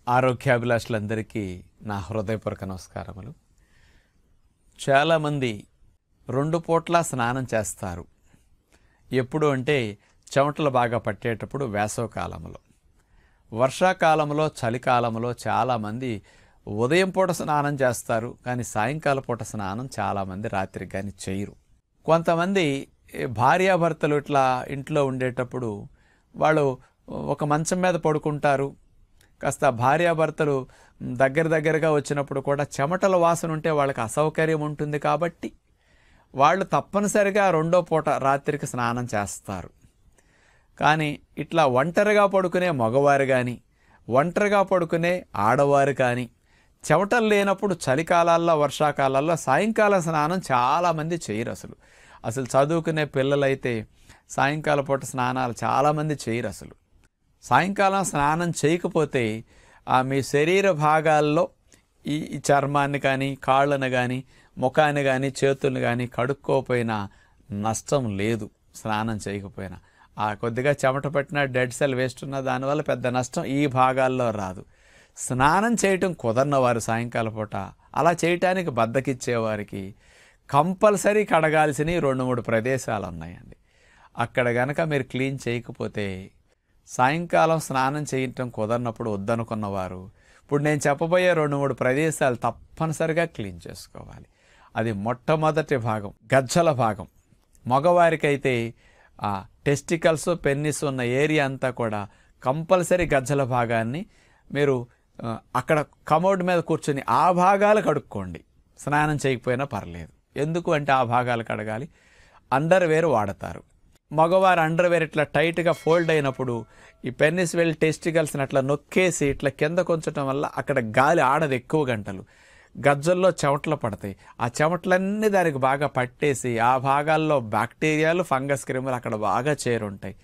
ఆరోగ్యాభిలాషులందరికీ నా హృదయపూర్వక నమస్కారములు. చాలామంది 2 పూట్ల స్నానం చేస్తారు. ఎప్పుడు అంటే చెమటలు బాగా పట్టేటప్పుడు వేసవకాలంలో, వర్షాకాలంలో, చలికాలంలో చాలామంది ఉదయం పూట స్నానం చేస్తారు, కానీ సాయంకాల పూట స్నానం చాలామంది రాత్రికి కానీ చేయరు. కొంతమంది భార్యాభర్తలు ఇట్లా ఇంట్లో ఉండేటప్పుడు వాళ్ళు ఒక మంచం మీద పడుకుంటారు. కాస్త భార్యాభర్తలు దగ్గరగా వచ్చినప్పుడు కూడా చెమటల వాసన ఉంటే వాళ్ళకి అసౌకర్యం ఉంటుంది కాబట్టి వాళ్ళు తప్పనిసరిగా 2వ పూట రాత్రికి స్నానం చేస్తారు. కానీ ఇట్లా ఒంటరిగా పడుకునే మగవారు కానీ, ఒంటరిగా పడుకునే ఆడవారు కానీ చెమటలు లేనప్పుడు చలికాలాల్లో, వర్షాకాలాల్లో సాయంకాల స్నానం చాలామంది చేయరు. అసలు చదువుకునే పిల్లలైతే సాయంకాల పూట స్నానాలు చాలామంది చేయరు. సాయంకాలం స్నానం చేయకపోతే మీ శరీర భాగాల్లో ఈ చర్మాన్ని కానీ, కాళ్ళను కానీ, ముఖాన్ని కానీ, చేతులను కానీ కడుక్కోపోయినా నష్టం లేదు. స్నానం చేయకపోయినా కొద్దిగా చెమట పట్టినా, డెడ్ సెల్ వేస్ట్ ఉన్న దానివల్ల పెద్ద నష్టం ఈ భాగాల్లో రాదు. స్నానం చేయటం కుదరని వారు సాయంకాల పూట, అలా చేయటానికి బద్దకిచ్చేవారికి కంపల్సరీ కడగాల్సినవి 2-3 ప్రదేశాలు ఉన్నాయండి. అక్కడ గనక మీరు క్లీన్ చేయకపోతే సాయంకాలం స్నానం చేయటం కుదరనప్పుడు వద్దనుకున్నవారు ఇప్పుడు నేను చెప్పబోయే 2-3 ప్రదేశాలు తప్పనిసరిగా క్లీన్ చేసుకోవాలి. అది మొట్టమొదటి భాగం గజ్జల భాగం. మగవారికైతే టెస్టికల్స్, పెన్నిస్ ఉన్న ఏరియా అంతా కూడా కంపల్సరీ గజ్జల భాగాన్ని మీరు అక్కడ కమోడ్ మీద కూర్చొని ఆ భాగాలు కడుక్కోండి. స్నానం చేయకపోయినా పర్లేదు. ఎందుకు అంటే ఆ భాగాలు కడగాలి. అండర్వేర్ వాడతారు. మగవారు అండర్వేర్ ఇట్లా టైట్గా ఫోల్డ్ అయినప్పుడు ఈ పెన్నిస్ వెళ్ళి టెస్టికల్స్ని అట్లా నొక్కేసి ఇట్లా కింద కొంచటం వల్ల అక్కడ గాలి ఆడదు. ఎక్కువ గంటలు గజ్జల్లో చెమటలు పడతాయి. ఆ చెమటలన్నీ దానికి బాగా పట్టేసి ఆ భాగాల్లో బ్యాక్టీరియాలు, ఫంగస్, క్రిములు అక్కడ బాగా చేరుంటాయి.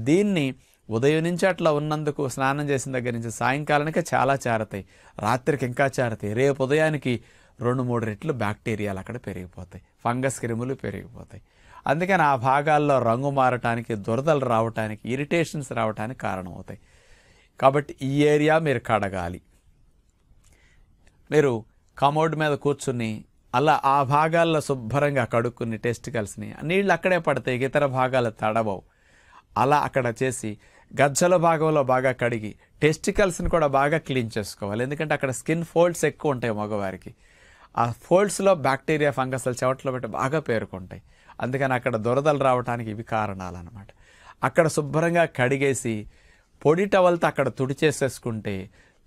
దీన్ని ఉదయం నుంచి అట్లా ఉన్నందుకు స్నానం చేసిన దగ్గర నుంచి సాయంకాలానికి చాలా చేరతాయి, రాత్రికి ఇంకా చేరతాయి. రేపు ఉదయానికి 2-3 రెట్లు బ్యాక్టీరియాలు అక్కడ పెరిగిపోతాయి, ఫంగస్, క్రిములు పెరిగిపోతాయి. అందుకని ఆ భాగాల్లో రంగు మారటానికి, దురదలు రావటానికి, ఇరిటేషన్స్ రావటానికి కారణమవుతాయి. కాబట్టి ఈ ఏరియా మీరు కడగాలి. మీరు కమోడ్ మీద కూర్చుని అలా ఆ భాగాల్లో శుభ్రంగా కడుక్కుని టెస్టికల్స్ని నీళ్ళు అక్కడే పడతాయి, ఇతర భాగాలు తడవవు. అలా అక్కడ చేసి గజ్జల భాగంలో బాగా కడిగి టెస్టికల్స్ని కూడా బాగా క్లీన్ చేసుకోవాలి. ఎందుకంటే అక్కడ స్కిన్ ఫోల్డ్స్ ఎక్కువ ఉంటాయి మగవారికి. ఆ ఫోల్డ్స్లో బ్యాక్టీరియా, ఫంగస్లు చెమటలో పెట్టి బాగా పేరుకుంటాయి. అందుకని అక్కడ దురదలు రావడానికి ఇవి కారణాలు అన్నమాట. అక్కడ శుభ్రంగా కడిగేసి పొడి టవల్తో అక్కడ తుడిచేసేసుకుంటే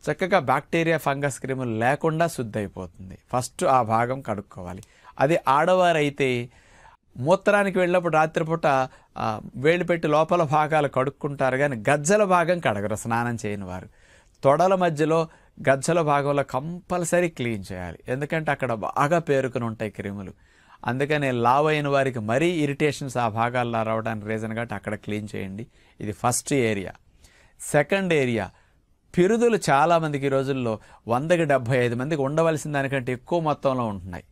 చక్కగా బ్యాక్టీరియా, ఫంగస్, క్రిములు లేకుండా శుద్ధి అయిపోతుంది. ఫస్ట్ ఆ భాగం కడుక్కోవాలి. అది ఆడవారైతే మూత్రానికి వెళ్ళినప్పుడు రాత్రిపూట వేళ్ళు పెట్టి లోపల భాగాలు కడుక్కుంటారు, కానీ గజ్జల భాగం కడగరు స్నానం చేయని వారు. తొడల మధ్యలో గజ్జల భాగంలో కంపల్సరీ క్లీన్ చేయాలి. ఎందుకంటే అక్కడ బాగా పేరుకుని ఉంటాయి క్రిములు. అందుకని లావ్ అయిన వారికి మరీ ఇరిటేషన్స్ ఆ భాగాల్లో రావడానికి రీజన్ కాబట్టి అక్కడ క్లీన్ చేయండి. ఇది ఫస్ట్ ఏరియా. సెకండ్ ఏరియా పిరుదులు చాలామందికి ఈ రోజుల్లో 100కి 75 మందికి ఉండవలసిన దానికంటే ఎక్కువ మొత్తంలో ఉంటున్నాయి.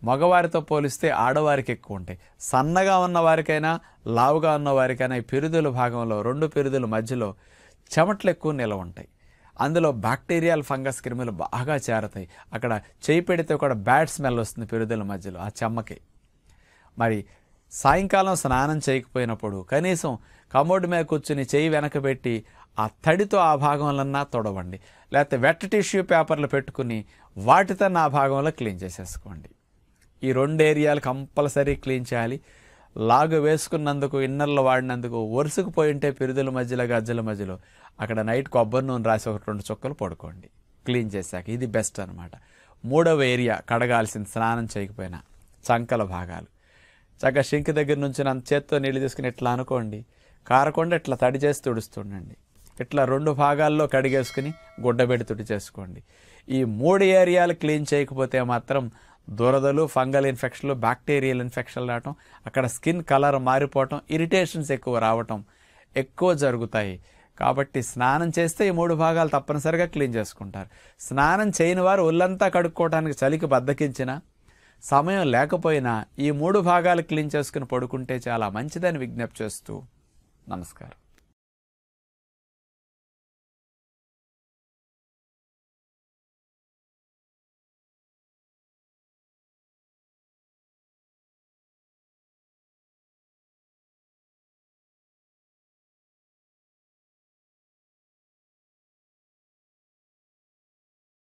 మగవారితో పోలిస్తే ఆడవారికి ఎక్కువ ఉంటాయి. సన్నగా ఉన్న వారికైనా, లావుగా ఉన్న వారికైనా ఈ పిరుదుల భాగంలో 2 పిరుదుల మధ్యలో చెమటలు ఎక్కువ నిలవ ఉంటాయి. అందులో బ్యాక్టీరియాల్, ఫంగస్, క్రిములు బాగా చేరతాయి. అక్కడ చేయి పెడితే కూడా బ్యాడ్ స్మెల్ వస్తుంది పిరుదుల మధ్యలో ఆ చెమ్మకి. మరి సాయంకాలం స్నానం చేయకపోయినప్పుడు కనీసం కమోడ్ మీద కూర్చుని చేయి వెనకబెట్టి ఆ తడితో ఆ భాగంలో తొడవండి. లేకపోతే వెట్ టిష్యూ పేపర్లు పెట్టుకుని వాటితో ఆ భాగంలో క్లీన్ చేసేసుకోండి. ఈ 2 ఏరియాలు కంపల్సరీ క్లీన్ చేయాలి. లాగు వేసుకున్నందుకు, ఇన్నర్లు వాడినందుకు వరుసకుపోయి ఉంటే పిరుదుల మధ్యలో, గజ్జల మధ్యలో అక్కడ నైట్ కొబ్బరి నూనె రాసి 1-2 చుక్కలు పడుకోండి క్లీన్ చేశాక. ఇది బెస్ట్ అనమాట. 3వ ఏరియా కడగాల్సింది స్నానం చేయకపోయినా చంకల భాగాలు. చక్కగా షింక్ దగ్గర నుంచి నన్ను చేత్తో నీళ్ళు తీసుకుని ఇట్లా అనుకోండి, కారకుండా ఇట్లా తడి చేసి తుడుస్తుండండి. ఇట్లా 2 భాగాల్లో కడిగేసుకుని గుడ్డబెట్టి తుడి చేసుకోండి. ఈ 3 ఏరియాలు క్లీన్ చేయకపోతే మాత్రం దురదలు, ఫంగల్ ఇన్ఫెక్షన్లు, బ్యాక్టీరియల్ ఇన్ఫెక్షన్లు రావటం, అక్కడ స్కిన్ కలర్ మారిపోవటం, ఇరిటేషన్స్ ఎక్కువ రావటం ఎక్కువ జరుగుతాయి. కాబట్టి స్నానం చేస్తే ఈ 3 భాగాలు తప్పనిసరిగా క్లీన్ చేసుకుంటారు. స్నానం చేయని వారు ఒళ్ళంతా కడుక్కోవడానికి చలికి బద్దకించినా, సమయం లేకపోయినా ఈ 3 భాగాలు క్లీన్ చేసుకుని పడుకుంటే చాలా మంచిదని విజ్ఞప్తి చేస్తూ నమస్కారం.